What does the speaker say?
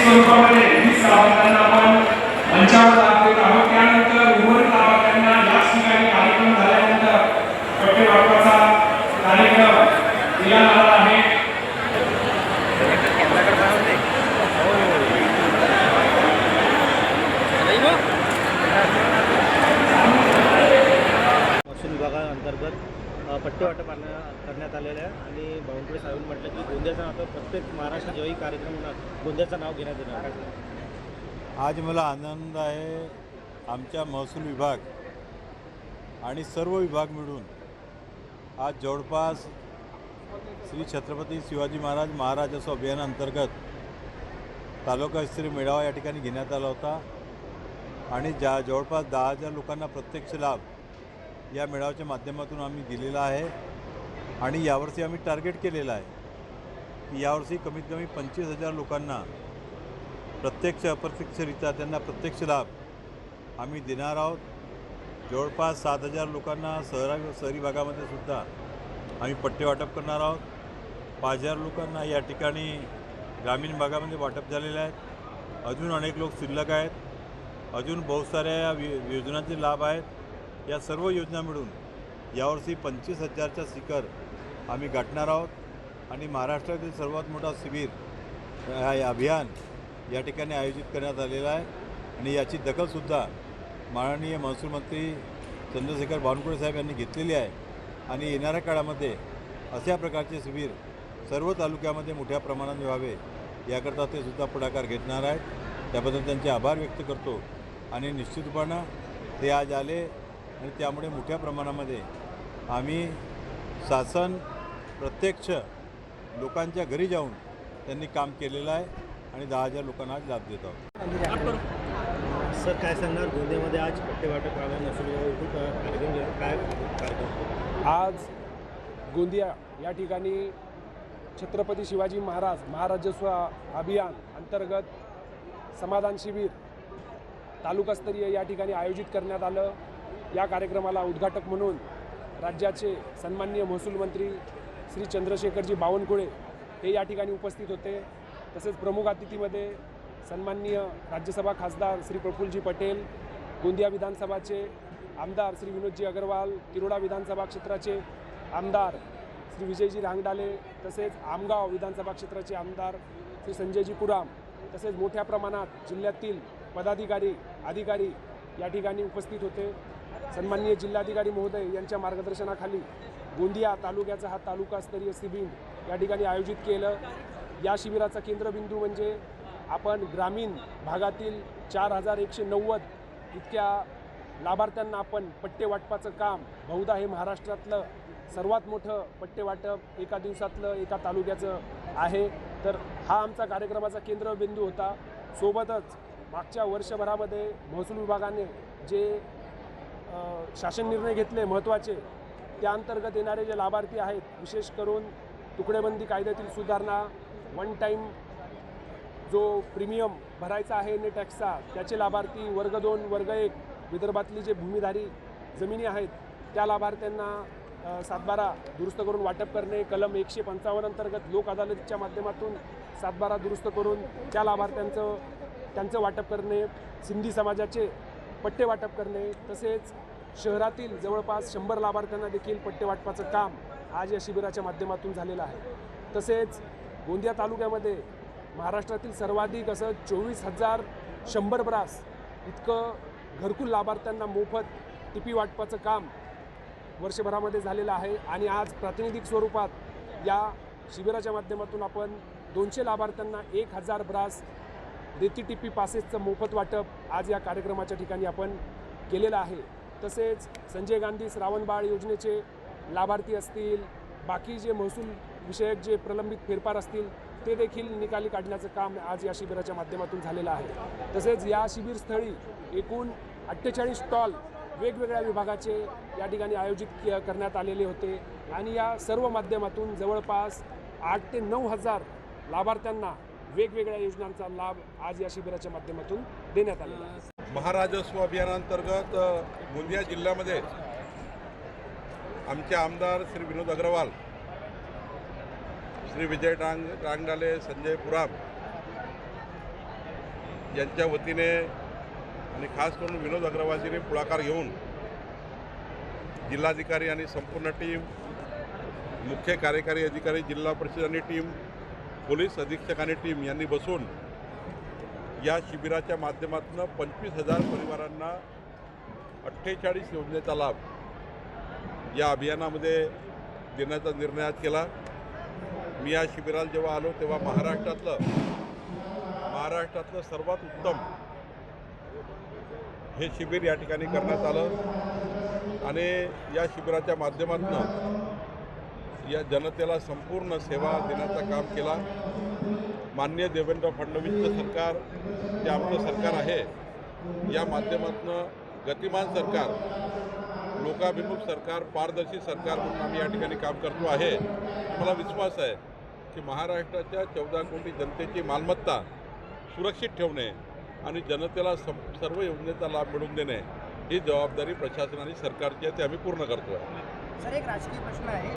स्वरूपामध्ये 20 लाभार्थ्यांना आपण मंचावर दाखवत आहोत। त्यानंतर उर्वरित लाभार्थ्यांना याच ठिकाणी कार्यक्रम झाल्यानंतर पट्टे वाटपाचा कार्यक्रम दिला जाणार आहे। महसूल विभागाअंतर्गत पट्टे वाटप करण्यात आलेलं आहे आणि बावनकुळे साहेबांनी म्हटलं की गोंदियाचा आता प्रत्येक महाराष्ट्र जेव्हाही कार्यक्रम होणार गोंदियाचं नाव घेण्यात येणार। काय सांगा? आज मला आनंद आहे, आमच्या महसूल विभाग आणि सर्व विभाग मिळून आज जवळपास श्री छत्रपती शिवाजी महाराज अभियानाअंतर्गत तालुकास्तरीय मेळावा या ठिकाणी घेण्यात आला होता आणि जवळपास 10,000 लोकांना प्रत्यक्ष लाभ या मेळाव्याच्या माध्यमातून आम्ही दिलेला आहे। आणि यावर्षी आम्ही टार्गेट केलेलं आहे की यावर्षी कमीत कमी 25,000 लोकांना प्रत्यक्ष अप्रत्यक्षरित्या त्यांना प्रत्यक्ष लाभ आम्ही देणार आहोत। जवळपास 7,000 लोकांना शहरी भागामध्ये सुद्धा आम्ही पट्टे वाटप करणार आहोत। 5,000 लोकांना या ठिकाणी ग्रामीण भागामध्ये वाटप झालेले आहेत। अजून अनेक लोक शिल्लक आहेत, अजून बहुत साऱ्या योजनांचे लाभ आहेत। या सर्व योजना मिळून यावर्षी 25,000चा शिखर आम्ही गाठणार आहोत आणि महाराष्ट्रातील सर्वात मोठा शिबिर अभियान या ठिकाणी आयोजित करण्यात आलेला आहे आणि याची दखलसुद्धा माननीय महसूल मंत्री चंद्रशेखर बावनकुळे साहेब यांनी घेतलेली आहे आणि येणाऱ्या काळामध्ये अशा प्रकारचे शिबिर सर्व तालुक्यामध्ये मोठ्या प्रमाणात व्हावे याकरता ते सुद्धा पुढाकार घेणार आहेत। त्याबद्दल त्यांचे आभार व्यक्त करतो आणि निश्चितपणे ते आज आले आणि त्यामुळे मोठ्या प्रमाणामध्ये आम्ही शासन प्रत्यक्ष लोकांच्या घरी जाऊन त्यांनी काम केलेलं आहे आणि 10,000 लोकांना आज लाभ देत आहोत। सर काय सांगणार, गोंदियामध्ये आज पट्टे वाटप महसूल काय कार्यक्रम? आज गोंदिया या ठिकाणी छत्रपती शिवाजी महाराजस्व अभियान अंतर्गत समाधान शिबिर तालुकास्तरीय या ठिकाणी आयोजित करण्यात आलं। या कार्यक्रमाला उद्घाटक म्हणून राज्याचे सन्माननीय महसूल मंत्री श्री चंद्रशेखरजी बावनकुळे हे या ठिकाणी उपस्थित होते। तसेच प्रमुख अतिथीमध्ये सन्माननीय राज्यसभा खासदार श्री प्रफुल्लजी पटेल, गोंदिया विधानसभाचे आमदार श्री विनोदजी अग्रवाल, तिरोडा विधानसभा क्षेत्राचे आमदार श्री विजयजी रांगडाले, तसेच आमगाव विधानसभा क्षेत्राचे आमदार श्री संजयजी कुराम, तसेच मोठ्या प्रमाणात जिल्ह्यातील पदाधिकारी अधिकारी या ठिकाणी उपस्थित होते। सन्माननीय जिल्हाधिकारी महोदय यांच्या मार्गदर्शनाखाली गोंदिया तालुक्याचा हा तालुकास्तरीय शिबिर या ठिकाणी आयोजित केलं। या शिबिराचा केंद्रबिंदू म्हणजे आपण ग्रामीण भागातील 4,190 इतक्या लाभार्थ्यांना आपण पट्टे वाटपाचं काम, बहुधा हे महाराष्ट्रातलं सर्वात मोठं पट्टे वाटप एका दिवसातलं एका तालुक्याचं आहे। तर हा आमचा कार्यक्रमाचा केंद्रबिंदू होता। सोबतच मागच्या वर्षभरामध्ये महसूल विभागाने जे शासन निर्णय घेतले महत्त्वाचे, त्या अंतर्गत येणारे जे लाभार्थी आहेत, विशेष करून तुकडेबंदी कायद्यातील सुधारणा, वन टाईम जो प्रीमियम भरायचा आहे नेट टॅक्सचा, त्याचे लाभार्थी वर्ग 2 वर्ग 1 विदर्भातली जे भूमिधारी जमिनी आहेत त्या लाभार्थ्यांना 7/12 दुरुस्त करून वाटप करणे, कलम 155 अंतर्गत लोक अदालतीच्या माध्यमातून 7/12 दुरुस्त करून त्या त्यांचं वाटप करणे, सिंधी समाजाचे पट्टे वाटप करणे, तसेच शहरातील जवळपास 100 लाभार्थ्यांना देखील पट्टे वाटपाचं काम आज या शिबिराच्या माध्यमातून झालेलं आहे। तसेच गोंदिया तालुक्यामध्ये महाराष्ट्रातील सर्वाधिक असं 24,100 ब्रास इतकं घरकुल लाभार्थ्यांना मोफत टिपी वाटपाचं काम वर्षभरामध्ये झालेलं आहे आणि आज प्रातिनिधिक स्वरूपात या शिबिराच्या माध्यमातून आपण 200 लाभार्थ्यांना 1,000 ब्रास रेती टिपी पासेसचं मोफत वाटप आज या कार्यक्रमाच्या ठिकाणी आपण केलेलं आहे। तसेच संजय गांधी श्रावणबाळ योजनेचे लाभार्थी असतील, बाकी जे महसूल विषयक जे प्रलंबित फेरफार असतील ते देखील निकाली काढण्याचं काम आज या शिबिराच्या माध्यमातून झालेलं आहे। तसेच या शिबिरस्थळी एकूण 48 स्टॉल वेगवेगळ्या विभागाचे या ठिकाणी आयोजित करण्यात आलेले होते आणि या सर्व माध्यमातून जवळपास 8,000 ते 9,000 लाभार्थ्यांना वेगवेगळ्या योजनांचा लाभ आज या शिबिराच्या माध्यमातून देण्यात आलेला आहे। महाराजस्व अभियानांतर्गत गोंदिया जिल्ह्यामध्ये आमचे आमदार श्री विनोद अग्रवाल, श्री विजय रांगडाले, संजय पुराम यांच्या वतीने आणि खास करून विनोद अग्रवालजींनी पुढाकार घेऊन जिल्हाधिकारी आणि संपूर्ण टीम, मुख्य कार्यकारी अधिकारी, जिल्हा परिषद आणि टीम, पोलीस अधीक्षक आणि टीम यांनी बसून या शिबिराच्या माध्यमातून 25,000 परिवारांना 48 योजनेचा लाभ या अभियानामध्ये देण्याचा निर्णय केला. मी या शिबिराला जेव्हा आलो तेव्हा महाराष्ट्रातलं सर्वात उत्तम हे शिबिर या ठिकाणी करण्यात आलं आणि या शिबिराच्या माध्यमातून या जनतेला संपूर्ण सेवा देण्याचं काम केला. माननीय देवेंद्र फडणवीसचं सरकार जे आमचं सरकार आहे या माध्यमातून गतिमान सरकार, लोकाभिमुख सरकार, पारदर्शी सरकार म्हणून आम्ही या ठिकाणी काम करतो आहे. मला विश्वास आहे की महाराष्ट्राच्या 14 कोटी जनतेची मालमत्ता सुरक्षित ठेवणे आणि जनतेला सर्व योजनेचा लाभ मिळवून देणे ही जबाबदारी प्रशासन आणि सरकारची आहे, ते आम्ही पूर्ण करतो आहे. सर, एक राजकीय प्रश्न आहे.